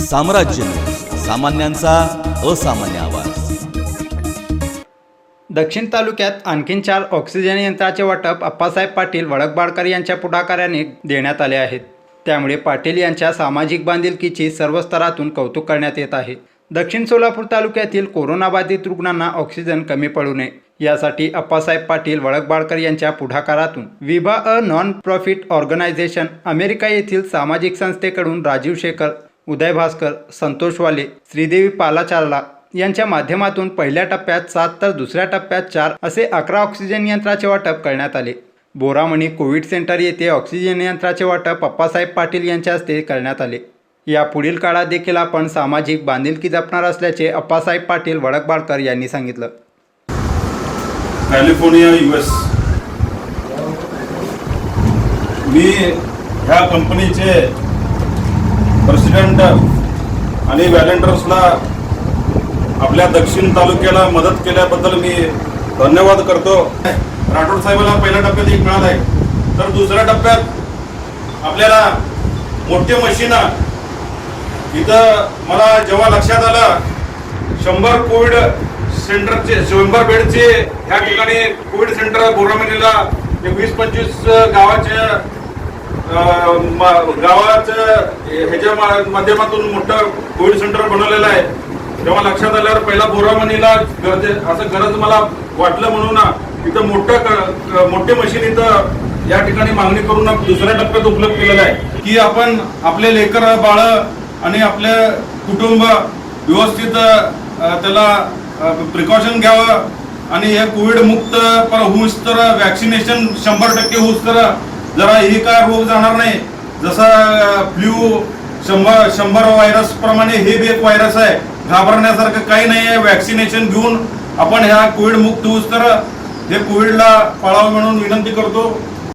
साम्राज्य सामान्यांचा असामान्य आवाज। दक्षिण तालुक्यात आणखीन 4 ऑक्सिजन यंत्राचे वाटप अप्पासाहेब पाटील वडकबाळकर यांच्या पुढाकाराने देण्यात आले आहेत। त्यामुळे पाटील यांच्या सामाजिक बांधिलकीची सर्व स्तरातून कौतुक करण्यात येत आहे। दक्षिण सोलापूर तालुक्यातील कोरोनाबाधित रुग्णांना ऑक्सिजन कमी पडू नये यासाठी अप्पासाहेब पाटील वडकबाळकर यांच्या पुढाकारातून Vibha a non profit organisation America येथील सामाजिक संस्थेकडून राजीव शेखर, उदय भास्कर, संतोष वाले, श्रीदेवी पालाचारला यांच्या माध्यमातून पहिल्या टप्प्यात 7 तर दुसऱ्या टप्प्यात 4 असे 11 ऑक्सिजन यंत्राचे वाटप करण्यात आले। बोरामणी कोविड सेंटर येथे ऑक्सिजन यंत्राचे वाटप अप्पासाहेब पाटील यांच्या हस्ते करण्यात आले। या पुढील काळात देखील आपण सामाजिक बांधिलकी जपणार असल्याचे अप्पासाहेब पाटील वडकबाळकर यांनी सांगितलं। कॅलिफोर्निया US मी ह्या कंपनीचे प्रेसिडेंट आणि व्हॉलंटियर्सला आपल्या दक्षिण तालुक्याला मदत केल्याबद्दल मी धन्यवाद करतो। राठोड साहेबांना पहिल्या टप्प्यात 1 मिळाला आहे, तर दुसऱ्या टप्प्यात आपल्याला मोठे मशीन इथं मला जेव्हा लक्षात आलं 100 कोविड सेंटरचे 100 बेडचे ह्या ठिकाणी कोविड सेंटर बोरामणीला 20-25 गावाच्या ह्याच्या माध्यमातून मोठं कोविड सेंटर बनवलेलं आहे। तेव्हा लक्षात आल्यावर पहिला बोरामणीला असं गरज मला वाटलं म्हणून इथं मोठे मशीन इथं या ठिकाणी मागणी करून दुसऱ्या टप्प्यात उपलब्ध केलेलं आहे की आपण आपले लेकर बाळ आणि आपले कुटुंब व्यवस्थित त्याला प्रिकॉशन घ्यावं आणि हे कोविड मुक्त होऊस तर वॅक्सिनेशन 100% होऊस तर जरा हे काय रोग जाणार नाही। जसा फ्ल्यू 100 व्हायरस प्रमाणे हे बी एक व्हायरस आहे, घाबरण्यासारखं काही नाही आहे। वॅक्सिनेशन घेऊन आपण ह्या कोविड मुक्त होऊस तर हे कोविडला पळावं म्हणून विनंती करतो।